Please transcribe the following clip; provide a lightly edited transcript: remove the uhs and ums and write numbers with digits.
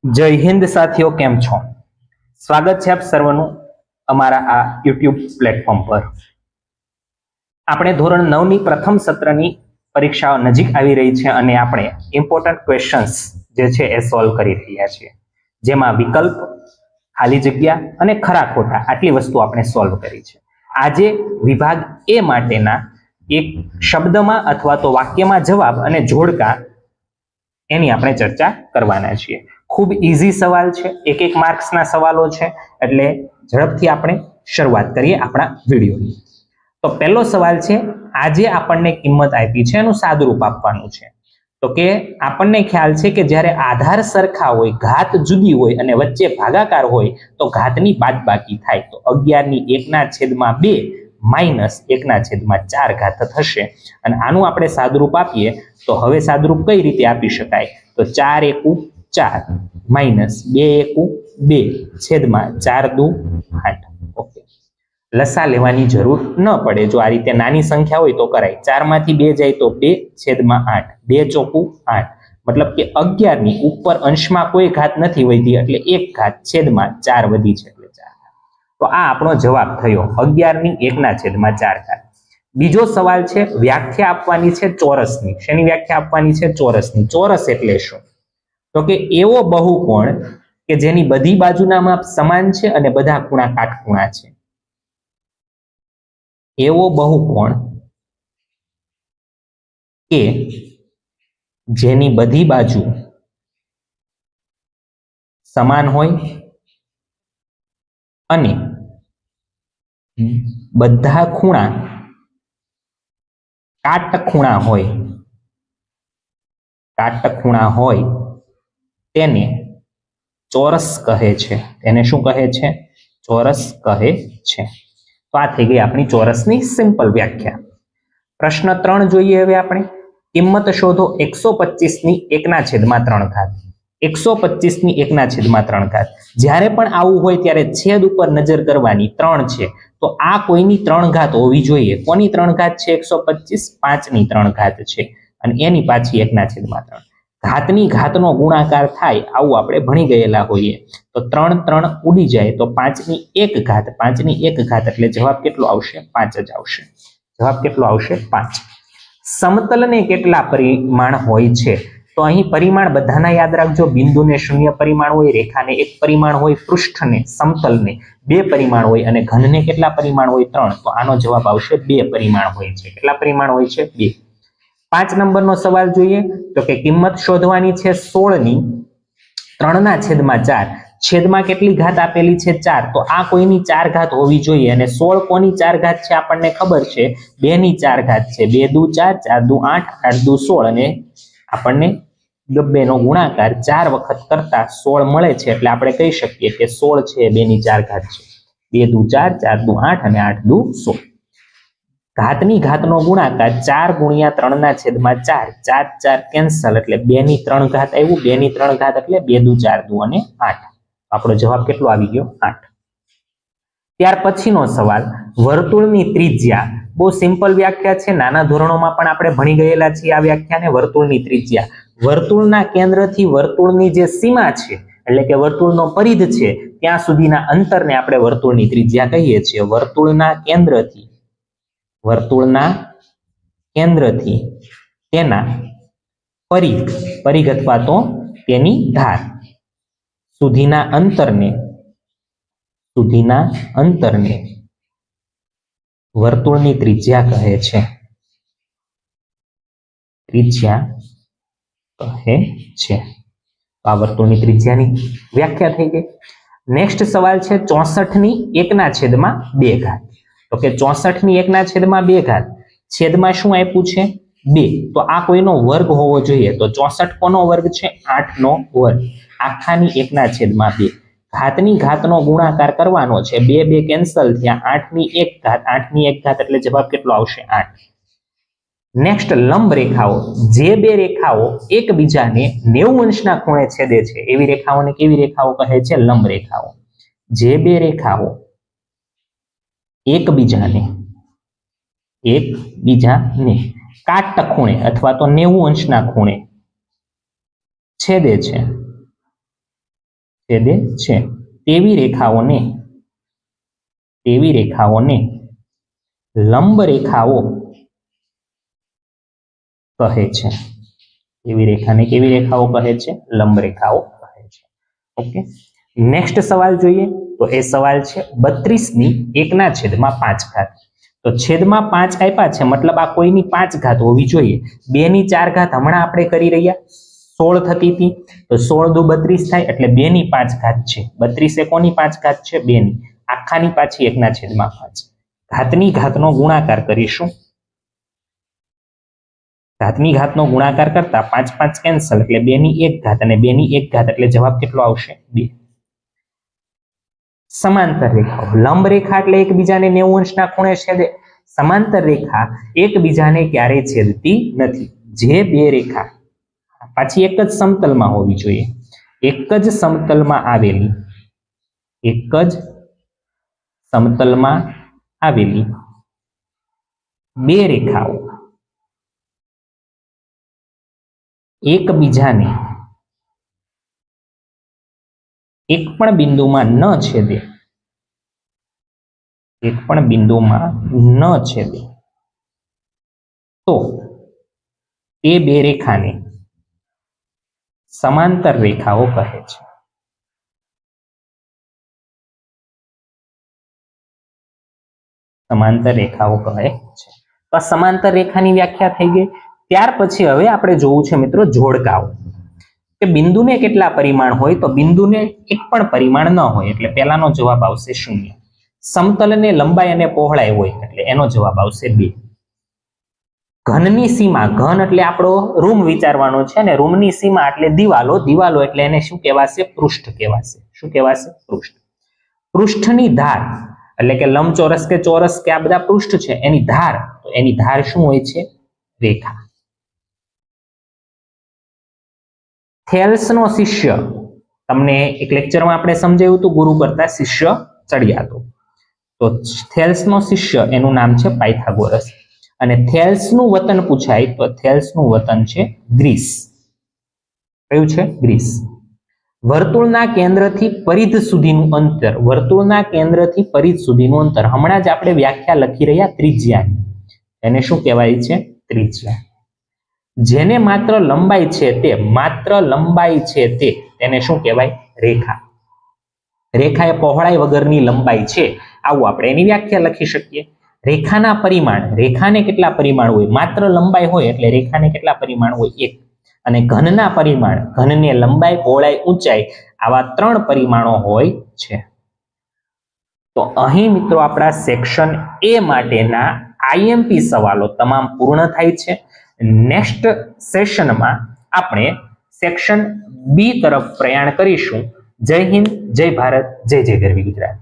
જય હિન્દ સાથીઓ, કેમ છો? સ્વાગત છે આપ સર્વનું અમારા આ યુટ્યુબ પ્લેટફોર્મ પર. આપણે ધોરણ 9 ની પ્રથમ સત્રની પરીક્ષાઓ નજીક આવી રહી છે અને આપણે ઇમ્પોર્ટન્ટ ક્વેશ્ચન્સ જે છે એ સોલ્વ કરી રહ્યા છીએ, જેમાં વિકલ્પ, ખાલી જગ્યા અને ખરા ખોટા આટલી વસ્તુ આપણે સોલ્વ કરી છે. આજે વિભાગ એ માટેના એક શબ્દમાં અથવા તો વાક્યમાં જવાબ અને જોડકા એની આપણે ચર્ચા કરવાના છીએ. ખૂબ ઇઝી સવાલ છે, એક માર્ક્સના સવાલો છે, એટલે ઝડપથી આપણે શરૂઆત કરીએ આપણા વિડીયોની. તો પહેલો સવાલ છે, આજે આપણને કિંમત આપી છે એનું સાદુરૂપ આપવાનું છે. તો કે આપણને ખ્યાલ છે કે જ્યારે આધાર સરખા હોય, ઘાત જુદી હોય અને વચ્ચે ભાગાકાર હોય તો ઘાતની બાદબાકી થાય. તો 11/1/2 માઇનસ 1/4 ઘાત થશે. અને આનું આપણે સાદુરૂપ આપીએ તો હવે સાદુરૂપ કઈ રીતે આપી શકાય? તો 4 એકુ 4 માઇનસ 2 એકુ 2 4 દુ 8. ઓકે, લસા લેવાની જરૂર ન પડે. જો આ રીતે નાની સંખ્યા હોય તો કરાય. 4 માંથી 2 જાય તો 2/8, 2 ચોકુ 8, મતલબ કે 11 ની ઉપર અંશમાં કોઈ ઘાત નથી વધી એટલે 1 ઘાત છેદમાં 4 વધી છે એટલે 4. તો આ આપણો જવાબ થયો 11/1/4 ઘાત. બીજો સવાલ છે, વ્યાખ્યા આપવાની છે ચોરસની. શેની વ્યાખ્યા આપવાની છે? ચોરસની. ચોરસ એટલે શું? તો કે એવો બહુકોણ કે જેની બધી બાજુના માપ સમાન છે અને બધા ખૂણા કાટખૂણા છે. એવો બહુકોણ કે જેની બધી બાજુ સમાન હોય અને બધા ખૂણા કાટખૂણા હોય તેને ચોરસ કહે છે. તેને શું કહે છે? ચોરસ કહે છે. તો આ થઈ ગઈ આપણી ચોરસની સિમ્પલ વ્યાખ્યા. પ્રશ્ન 3 જોઈએ હવે આપણે. કિંમત શોધો 125 ની 1/3 ઘાત. 125 ની 1/3 ઘાત. જ્યારે પણ આવું હોય ત્યારે છેદ ઉપર નજર કરવાની. 3 છે તો આ કોઈની 3 ઘાત હોવી જોઈએ. કોની 3 ઘાત છે? 125 5 ની 3 ઘાત છે અને એની પાછી 1/3. ઘાતની ઘાતનો ગુણાકાર થાય આવું આપણે ભણી ગયેલા હોઈએ. તો 3 3 ઉડી જાય તો 5 ની 1 ઘાત. 5 ની 1 ઘાત એટલે જવાબ કેટલો આવશે? 5 જ આવશે. જવાબ કેટલો આવશે? 5. સમતલને કેટલા પરિમાણ હોય છે? તો અહીં પરિમાણ બધાના યાદ રાખજો. બિંદુને 0 પરિમાણ હોય, રેખાને 1 પરિમાણ હોય, પૃષ્ઠને સમતલને 2 પરિમાણ હોય અને ઘનને કેટલા પરિમાણ હોય? 3. તો આનો જવાબ આવશે 2 પરિમાણ હોય છે. કેટલા પરિમાણ હોય છે? 2. 5 નંબરનો સવાલ જોઈએ. તો કે કિંમત શોધવાની છે 16 ની 3/4. છેદમાં કેટલી ઘાત આપેલી છે? 4. તો આ કોઈની 4 ઘાત હોવી જોઈએ અને 16 કોની 4 ઘાત છે આપણને ખબર છે? 2 ની 4 ઘાત છે. 2 દુ 4, 4 દુ 8, 8 દુ 16 અને આપણને 2 નો ગુણાકાર 4 વખત કરતા 16 મળે છે એટલે આપણે કહી શકીએ કે 16 છે 2 ની 4 ઘાત છે. 2 દુ 4, 4 દુ 8 અને 8 દુ 16. ઘાતની ઘાતનો ગુણાકાર 4 ગુણ્યા 3/4. 4 4 કેન્સલ એટલે 2 ની 3 ઘાત આવ્યું. 2 ની 3 ઘાત એટલે 2 દુ 4 દુ અને 8. આપણો જવાબ કેટલો આવી ગયો? 8. ત્યાર પછીનો સવાલ, વર્તુળની ત્રિજ્યા. બહુ સિમ્પલ વ્યાખ્યા છે. નાના ધોરણોમાં પણ આપણે ભણી ગયેલા છીએ આ વ્યાખ્યાને. વર્તુળની ત્રિજ્યા, વર્તુળના કેન્દ્રથી વર્તુળની જે સીમા છે એટલે કે વર્તુળનો પરિધ છે ત્યાં સુધીના અંતરને આપણે વર્તુળની ત્રિજ્યા કહીએ છીએ. વર્તુળના કેન્દ્રથી તેના પરિઘ અથવા તો તેની ધાર સુધીના અંતરને વર્તુળની ત્રિજ્યા કહે છે. તો આ વર્તુળની ત્રિજ્યાની વ્યાખ્યા થઈ ગઈ. નેક્સ્ટ સવાલ છે 64 ની 1/2 ઘાત. તો કે 64 ની 1/2 ઘાત. છેદમાં શું આપ્યું છે? 2. તો આ કોઈનો વર્ગ હોવો જોઈએ. તો 64 કોનો વર્ગ છે? 8 નો વર્ગ. આખાની 1/2. ઘાતની ઘાતનો ગુણાકાર કરવાનો છે. 2 2 કેન્સલ થયા. 8 ની 1 ઘાત. 8 ની 1 ઘાત એટલે જવાબ કેટલો આવશે? 8. નેક્સ્ટ, લંબ રેખાઓ. જે બે રેખાઓ એકબીજાને 90 અંશના ખૂણે છેદે છે એવી રેખાઓને કેવી રેખાઓ કહે છે? લંબ રેખાઓ. જે બે રેખાઓ એકબીજાને કાટખૂણે અથવા તો 90 અંશના ખૂણે છેદે છે છેદે છે તેવી રેખાઓને લંબ રેખાઓ કહે છે. એવી રેખાને કેવી રેખાઓ કહે છે? લંબ રેખાઓ કહે છે. ઓકે, નેક્સ્ટ સવાલ જોઈએ તો એ સવાલ છે 32/1/5. તો છેદમાં 5 આપ્યા છે, મતલબ આ કોઈની 5 ઘાત હોવી જોઈએ. 2/4 ઘાત હમણાં આપણે કરી રહ્યા, 16 થતી હતી, તો 16 દુ 32 થાય, એટલે 2/5 ઘાત છે. 32 એ કોની 5 ઘાત છે? 2ની. આખાની પાછી 1/5. ઘાતની ઘાતનો ગુણાકાર કરીશું. ઘાતની ઘાતનો ગુણાકાર કરતા 5 5 કેન્સલ, એટલે 2/1 ઘાત, અને 2/1 ઘાત એટલે જવાબ કેટલો આવશે? 2. સમાંતર રેખાઓ, લંબ રેખા એટલે એકબીજાને 90 અંશના ખૂણે છેદે. સમાંતર રેખા એકબીજાને ક્યારેય છેદતી નથી. જે બે રેખા પાછી એક જ સમતલમાં હોવી જોઈએ, એક જ સમતલમાં આવેલી બે રેખાઓ એકબીજાને એક પણ બિંદુમાં ન છેદે, તો તે બે રેખાને સમાંતર રેખાઓ કહે છે. સમાંતર રેખાઓ કહે છે. તો સમાંતર રેખાની વ્યાખ્યા થઈ ગઈ. ત્યાર પછી હવે આપણે જોવું છે મિત્રો જોડકાઓ, કે બિંદુને કેટલા પરિમાણ હોય? તો બિંદુને એક પણ પરિમાણ ન હોય, એટલે પહેલાનો જવાબ આવશે 0. સમતલને લંબાઈ અને પહોળાઈ હોય, એટલે એનો જવાબ આવશે 2. ઘનની સીમા, ઘન એટલે આપણો રૂમ વિચારવાનો છે ને, રૂમની સીમા એટલે દિવાલો, દિવાલો એટલે એને શું કહેવાશે? પૃષ્ઠ કહેવાશે. શું કહેવાશે? પૃષ્ઠ. પૃષ્ઠની ધાર એટલે કે લંબચોરસ કે ચોરસ કે આ બધા પૃષ્ઠ છે, એની ધાર, તો એની ધાર શું હોય છે? રેખા. થેલ્સનો શિષ્ય, તમને એક લેક્ચરમાં આપણે સમજાવ્યું હતું, ગુરુ કરતા શિષ્ય ચડિયાતો. તો થેલ્સનો શિષ્ય એનું નામ છે પાયથાગોરસ, અને થેલ્સનું વતન પૂછાય તો થેલ્સનું વતન છે ગ્રીસ. કયું છે? ગ્રીસ. વર્તુળના કેન્દ્રથી પરિધ સુધીનું અંતર, વર્તુળના કેન્દ્રથી પરિધ સુધીનું અંતર, હમણાં જ આપણે વ્યાખ્યા લખી રહ્યા ત્રિજ્યાની, એને શું કહેવાય છે? ત્રિજ્યા. જેને માત્ર લંબાઈ છે તે, તેને શું કહેવાય? રેખા. રેખા એ પહોળાઈ વગરની લંબાઈ છે, આવું આપણે એની વ્યાખ્યા લખી શકીએ. રેખાના પરિમાણ, રેખાને કેટલા પરિમાણ હોય? માત્ર લંબાઈ હોય એટલે રેખાને કેટલા પરિમાણ હોય? 1. અને ઘનના પરિમાણ, ઘનને લંબાઈ, પહોળાઈ, ઊંચાઈ, આવા 3 પરિમાણો હોય છે. તો અહીં મિત્રો આપણા સેક્શન એ માટેના IMP સવાલો તમામ પૂર્ણ થાય છે. નેક્સ્ટ સેશનમાં આપણે સેક્શન બી તરફ પ્રયાણ કરીશું. જય હિન્દ, જય ભારત, જય જય ગરવી ગુજરાત.